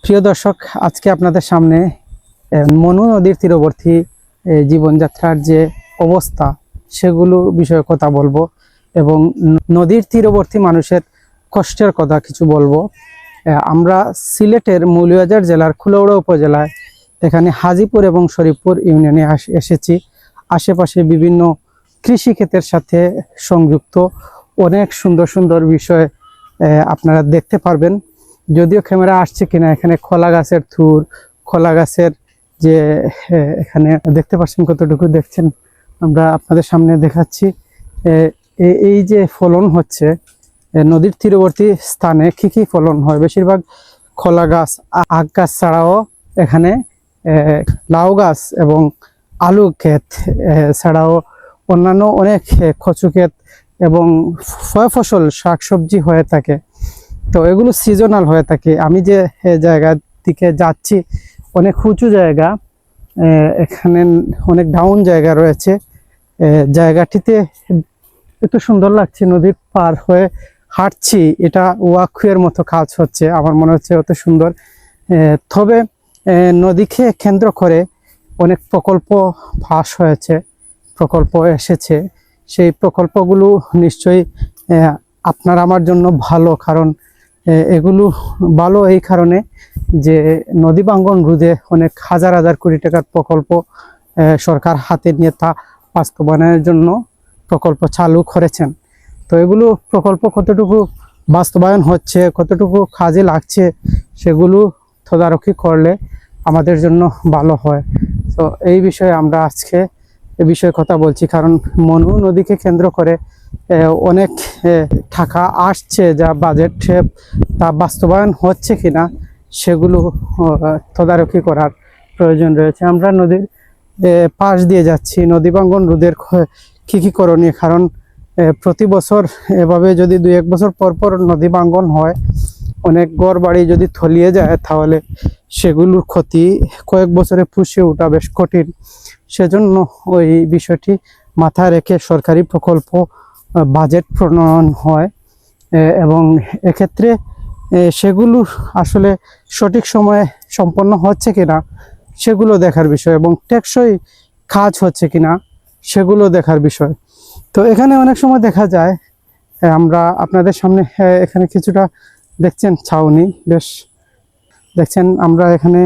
প্রিয় দর্শক, আজকে আপনাদের সামনে মনু নদীর তীরবর্তী জীবনযাত্রার যে অবস্থা সেগুলো বিষয়ে কথা বলবো এবং নদীর তীরবর্তী মানুষের কষ্টের কথা কিছু বলবো। আমরা সিলেটের মৌলভীবাজার জেলার কুলাউড়া উপজেলায় এখানে হাজিপুর এবং শরীফপুর ইউনিয়নে এসেছি। আশেপাশে বিভিন্ন কৃষি ক্ষেতের সাথে সংযুক্ত অনেক সুন্দর সুন্দর বিষয় আপনারা দেখতে পারবেন। যদিও ক্যামেরা আসছে কিনা, এখানে কলা গাছের থুর, কলা গাছের যে এখানে দেখতে পাচ্ছেন কতটুকু দেখছেন, আমরা আপনাদের সামনে দেখাচ্ছি। এই যে ফলন হচ্ছে নদীর তীরবর্তী স্থানে কি কি ফলন হয়, বেশিরভাগ কলা গাছ, আখ গাছ ছাড়াও এখানে লাউ গাছ এবং আলু ক্ষেত ছাড়াও অন্যান্য অনেক কচু ক্ষেত এবং ফসল শাকসবজি হয়ে থাকে। তো এগুলো সিজনাল হয়ে থাকে। আমি যে জায়গার দিকে যাচ্ছি অনেক উঁচু জায়গা, এখানে অনেক ডাউন জায়গা রয়েছে। জায়গাটিতে একটু সুন্দর লাগছে, নদীর পার হয়ে হাঁটছি, এটা ওয়াকওয়ের মতো কাজ হচ্ছে, আমার মনে হচ্ছে অত সুন্দর। তবে নদীকে কেন্দ্র করে অনেক প্রকল্প পাস হয়েছে, প্রকল্প এসেছে। সেই প্রকল্পগুলো নিশ্চয়ই আপনার আমার জন্য ভালো, কারণ এগুলো ভালো এই কারণে যে নদী ভাঙ্গন রোধে অনেক হাজার হাজার কোটি টাকার প্রকল্প সরকার হাতে নিয়ে তা বাস্তবায়নের জন্য প্রকল্প চালু করেছেন। তো এগুলো প্রকল্প কতটুকু বাস্তবায়ন হচ্ছে, কতটুকু কাজে লাগছে, সেগুলো তদারকি করলে আমাদের জন্য ভালো হয়। তো এই বিষয়ে আমরা আজকে এ বিষয়ে কথা বলছি, কারণ মনু নদীকে কেন্দ্র করে অনেক টাকা আসছে, যা বাজেট তা বাস্তবায়ন হচ্ছে কিনা সেগুলো তদারকি করার প্রয়োজন রয়েছে। আমরা নদীর পাশ দিয়ে যাচ্ছি, নদী ভাঙ্গন রোধের কি কি করণীয়, কারণ প্রতি বছর এভাবে যদি 2-1 বছর পর পর নদী ভাঙ্গন হয়, অনেক ঘর বাড়ি যদি তলিয়ে যায়, তাহলে সেগুলোর ক্ষতি কয়েক বছরে পুষিয়ে ওঠা বেশ কঠিন। সেজন্য ওই বিষয়টি মাথায় রেখে সরকারি প্রকল্প বাজেট প্রণয়ন হয় এবং এক্ষেত্রে সেগুলো আসলে সঠিক সময়ে সম্পন্ন হচ্ছে কিনা সেগুলো দেখার বিষয় এবং টেকসই কাজ হচ্ছে কিনা সেগুলো দেখার বিষয়। তো এখানে অনেক সময় দেখা যায়, আমরা আপনাদের সামনে এখানে কিছুটা দেখছেন ছাউনি, বেশ দেখছেন, আমরা এখানে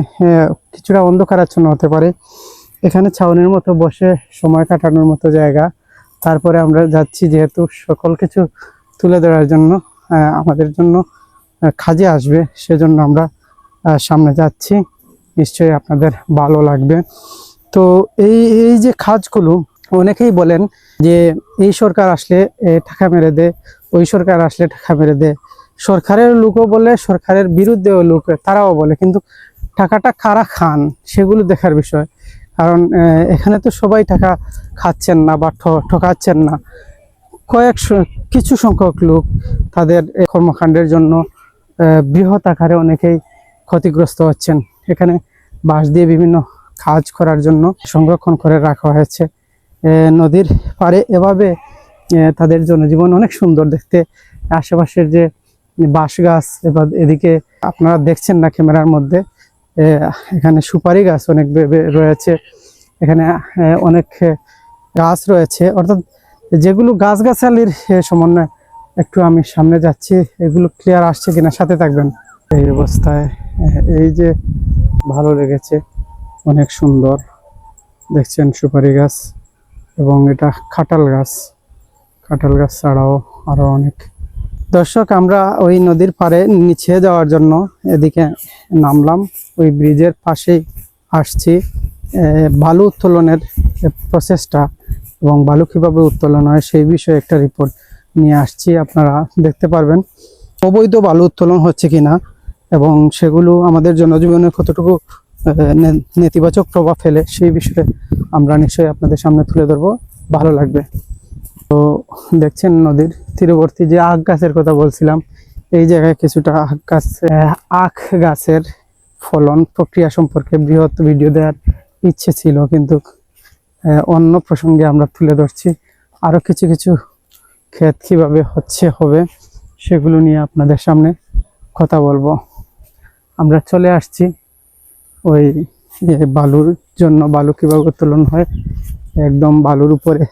কিছুটা অন্ধকারাচ্ছন্ন হতে পারে, এখানে ছাউনির মতো বসে সময় কাটানোর মতো জায়গা। তারপরে আমরা যাচ্ছি, যেহেতু সকল কিছু তুলে ধরার জন্য আমাদের জন্য কাজে আসবে, সেজন্য আমরা সামনে যাচ্ছি, নিশ্চয়ই আপনাদের ভালো লাগবে। তো এই যে কাজগুলো, অনেকেই বলেন যে এই সরকার আসলে টাকা মেরে দে, ওই সরকার আসলে টাকা মেরে দে, সরকারের লোকও বলে, সরকারের বিরুদ্ধেও লোক তারাও বলে, কিন্তু টাকাটা কারা খান সেগুলো দেখার বিষয়। কারণ এখানে তো সবাই টাকা খাচ্ছেন না বা ঠকাচ্ছেন না, কিছু সংখ্যক লোক তাদের কর্মকাণ্ডের জন্য বৃহৎ আকারে অনেকেই ক্ষতিগ্রস্ত হচ্ছেন। এখানে বাঁশ দিয়ে বিভিন্ন কাজ করার জন্য সংরক্ষণ করে রাখা হয়েছে নদীর পাড়ে, এভাবে তাদের জনজীবন অনেক সুন্দর দেখতে। আশেপাশের যে বাঁশ গাছ, এবার এদিকে আপনারা দেখছেন না ক্যামেরার মধ্যে, এখানে সুপারি গাছ অনেক রয়েছে, এখানে অনেক গাছ রয়েছে, অর্থাৎ যেগুলো গাছগাছালির সমন্বয়। একটু আমি সামনে যাচ্ছি, এগুলো ক্লিয়ার আসছে কিনা সাথে থাকবেন। এই অবস্থায় এই যে ভালো লেগেছে, অনেক সুন্দর দেখছেন সুপারি গাছ এবং এটা কাঁঠাল গাছ, কাঁঠাল গাছ ছাড়াও আরো অনেক। দর্শক, আমরা ওই নদীর পাড়ে নিচে যাওয়ার জন্য এদিকে নামলাম, ওই ব্রিজের পাশেই আসছি। বালু উত্তোলনের প্রসেসটা এবং বালু কিভাবে উত্তোলন হয় সেই বিষয়ে একটা রিপোর্ট নিয়ে আসছি, আপনারা দেখতে পারবেন অবৈধ বালু উত্তোলন হচ্ছে কিনা এবং সেগুলো আমাদের জনজীবনে কতটুকু নেতিবাচক প্রভাব ফেলে সেই বিষয়ে আমরা নিশ্চয়ই আপনাদের সামনে তুলে ধরবো, ভালো লাগবে। তো দেখছেন নদীর তীরবর্তী যে আখ গাছের কথা বলছিলাম, এই জায়গায় কিছুটা আখ গাছের ফলন প্রক্রিয়া সম্পর্কে বৃহৎ ভিডিও দেওয়ার ইচ্ছে ছিল, কিন্তু অন্য প্রসঙ্গে আমরা তুলে ধরছি। আরো কিছু কিছু ক্ষেত কিভাবে হবে সেগুলো নিয়ে আপনাদের সামনে কথা বলবো। আমরা চলে আসছি ওই বালুর জন্য। বালু কিভাবে উত্তোলন হয় একদম বালুর উপরে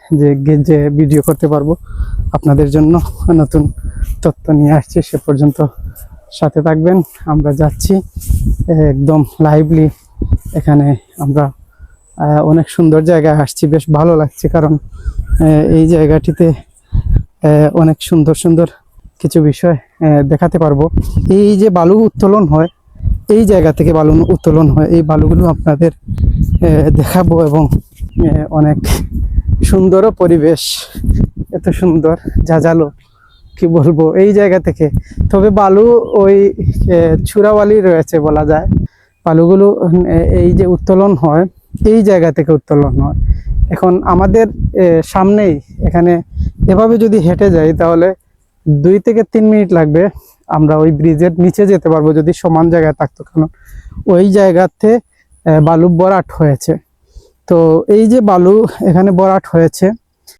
যে ভিডিও করতে পারবো আপনাদের জন্য নতুন তথ্য নিয়ে আসছি। সে পর্যন্ত সাথে থাকবেন। আমরা যাচ্ছি একদম লাইভলি। এখানে আমরা অনেক সুন্দর জায়গায় আসছি, বেশ ভালো লাগছে, কারণ এই জায়গাটিতে অনেক সুন্দর সুন্দর কিছু বিষয় দেখাতে পারবো। এই যে বালু উত্তোলন হয়, এই জায়গা থেকে বালু উত্তোলন হয়, এই বালুগুলো আপনাদের দেখাবো। এবং অনেক সুন্দরও পরিবেশ, এত সুন্দর জাজালো কি বলবো এই জায়গা থেকে। তবে বালু ওই চূড়াবালি রয়েছে বলা যায়। বালুগুলো এই যে উত্তোলন হয় এই জায়গা থেকে উত্তোলন হয়। এখন আমাদের সামনেই এখানে এভাবে যদি হেঁটে যাই তাহলে 2 থেকে 3 মিনিট লাগবে, আমরা ওই ব্রিজের নিচে যেতে পারবো যদি সমান জায়গায় থাকতো। কারণ ওই জায়গাতে বালু ভরাট হয়েছে। তো এই যে বালু এখানে ভরাট হয়েছে,